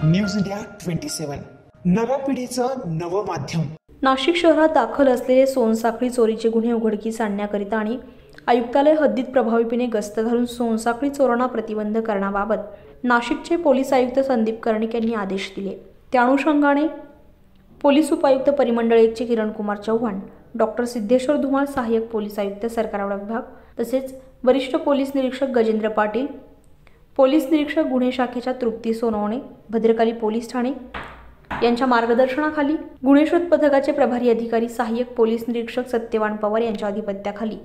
News India 27 नव्या पिढीचं नवं माध्यम। नाशिक शहरात दाखल असलेले सोनसाखळी चोरीचे गुन्हे उघडकीस आणण्याकरिता आणि आयुक्तालय हद्दीत प्रभावीपणे गस्त घालून सोनसाखळी चोरांना प्रतिबंध करण्याबाबत नाशिकचे पोलीस आयुक्त संदीप कर्णिक यांनी आदेश दिले। त्या अनुषंगाने पोलीस उपायुक्त परिमंडळ 1 चे किरण कुमार चव्हाण, डॉक्टर सिद्धेश्वर धुमाळ सहाय्यक पोलीस आयुक्त सरकारवाडा विभाग तसेच वरिष्ठ पोलीस निरीक्षक गजेंद्र पाटील, पोलीस निरीक्षक गुन्हे शाखेच्या तृप्ती सोनवणे, भद्रकाली पोलीस ठाणे यांच्या मार्गदर्शनाखाली गुन्हे शोध पथकाचे प्रभारी अधिकारी सहाय्यक पोलीस निरीक्षक सत्यवान पवार यांच्या अधिपत्याखाली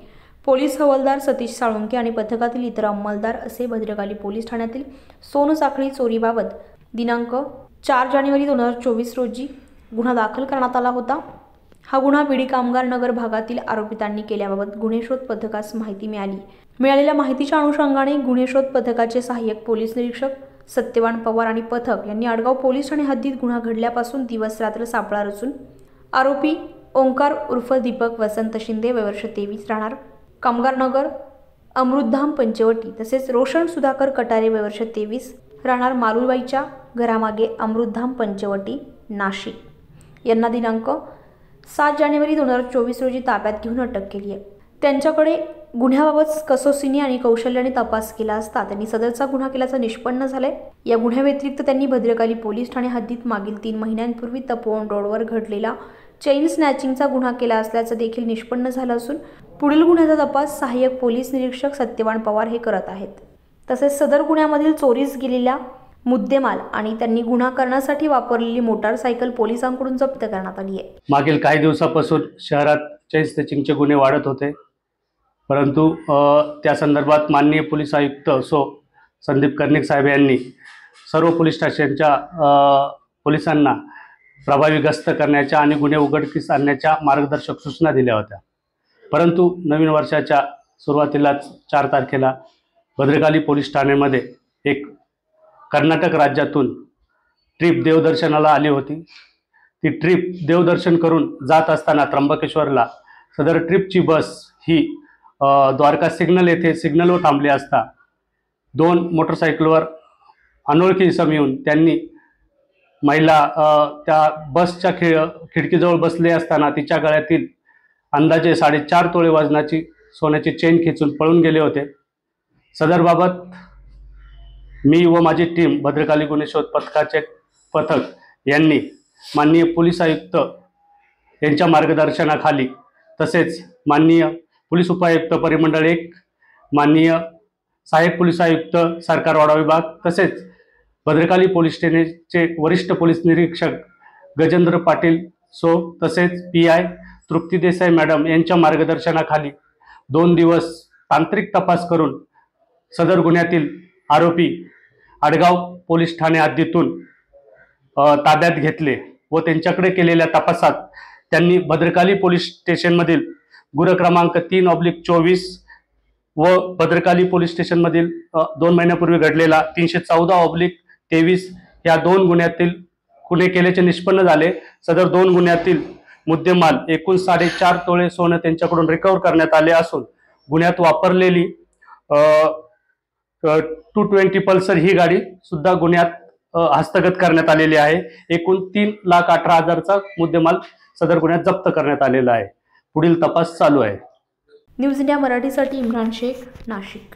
पोलीस हवालदार सतीश साळुंके आणि पथकातील इतर अंमलदार असे भद्रकाली पोलीस ठाण्यातील सोनसाखळी चोरीबाबत दिनांक 4 जानेवारी 2024 रोजी गुन्हा दाखल करण्यात आला होता। हा गुन्हा बीडी कामगार नगर भागातील आरोपितांनी केल्याबाबत गुन्हे शोध पथकास माहिती मिळाली। मिळालेल्या माहितीच्या अनुषंगाने गुन्हे शोध पथकाचे सहाय्यक पोलीस निरीक्षक सत्यवान पवार आणि पथक यांनी आडगाव पोलीस ठाणे हद्दीत गुन्हा घडल्यापासून दिवस रात्र सापळा रचून आरोपी ओंकार उर्फ दीपक वसंत शिंदे वर्ष 23 राहणार कामगार नगर अमृतधाम पंचवटी तसेच रोशन सुधाकर कटारे वर्ष 23 राहणार मालुबाईच्या घरामागे अमृतधाम पंचवटी नाशिक यांना दिनांक 7 जानेवारी 2024 रोजी ताब्यात घेऊन अटक केली आहे। त्यांच्याकडे गुन्ह्याबाबत कसोसीने आणि कौशल्याने तपास केला असता त्यांनी सदरचा गुन्हा केल्याचं निष्पन्न झाले। या गुन्ह्याव्यतिरिक्त त्यांनी भद्रकाली पोलीस ठाणे हद्दीत मागील 3 महिन्यांपूर्वी तपोवन रोडवर घडलेला चेन स्नॅचिंगचा गुन्हा केला असल्याचं देखील निष्पन्न झालं असून पुढील गुन्ह्याचा तपास सहाय्यक पोलीस निरीक्षक सत्यवान पवार हे करत आहेत। तसेच सदर गुन्ह्यामधील चोरीस गेलेला मुद्देमाल आणि त्यांनी गुन्हा करण्यासाठी वापरलेली मोटारसायकल पोलिसांकडून जप्त करण्यात आली आहे। मागील काही दिवसापासून शहरात चेन स्नॅचिंगचे गुन्हे वाढत होते, परंतु त्या संदर्भात माननीय पोलीस आयुक्त संदीप कर्णिक साहेब यांनी सर्व पोलीस स्टेशनच्या पोलिसांना प्रभावी गस्त करण्याच्या आणि गुन्हे उघडकीस आणण्याच्या मार्गदर्शक सूचना दिल्या होत्या। परंतु नवीन वर्षाच्या सुरुवातीलाच 4 तारखेला भद्रकाली पोलीस ठाण्यामध्ये एक कर्नाटक राज्यातून ट्रिप देवदर्शनाला आली होती। ती ट्रिप देवदर्शन करून जात असताना त्र्यंबकेश्वरला सदर ट्रिपची बस ही द्वारका सिग्नल येथे सिग्नलवर थांबली असता 2 मोटरसायकलवर अनोळखी इसम येऊन त्यांनी महिला त्या बसच्या खिडकीजवळ बसले असताना तिच्या गळ्यातील अंदाजे 4.5 तोळे वजनाची सोन्याची चेन खेचून पळून गेले होते। सदरबाबत मी व माझी टीम भद्रकाली गुन्हे शोध पथकाचे पथक यांनी माननीय पोलीस आयुक्त यांच्या मार्गदर्शनाखाली तसेच माननीय पोलीस उपायुक्त परिमंडळ 1, माननीय सहाय्यक पोलीस आयुक्त सरकारवाडा विभाग तसेच भद्रकाली पोलीस ठाण्याचे वरिष्ठ पोलीस निरीक्षक गजेंद्र पाटील तसेच PI तृप्ती देसाई मॅडम यांच्या मार्गदर्शनाखाली 2 दिवस तांत्रिक तपास करून सदर गुन्ह्यातील आरोपी आडगाव पोलीस ठाणे हद्दीतून ताब्यात घेतले व त्यांच्याकडे केलेल्या तपासात त्यांनी भद्रकाली पोलीस स्टेशनमधील गुन्हा क्रमांक 3/24 व भद्रकाली पोलीस स्टेशनमधील 2 महिन्यापूर्वी घडलेला 314/23 या 2 गुन्ह्यातील गुन्हे केल्याचे निष्पन्न झाले। सदर 2 गुन्ह्यातील मुद्देमाल एकूण 4.5 तोळे सोनं त्यांच्याकडून रिकव्हर करण्यात आले असून गुन्ह्यात वापरलेली 220 पल्सर ही गाडी सुद्धा गुन्ह्यात हस्तगत करण्यात आलेली आहे। एकूण 3,18,000चा मुद्देमाल सदर गुन्ह्यात जप्त करण्यात आलेला आहे। पुढील तपास चालू आहे। न्यूज इंडिया मराठीसाठी इम्रान शेख, नाशिक।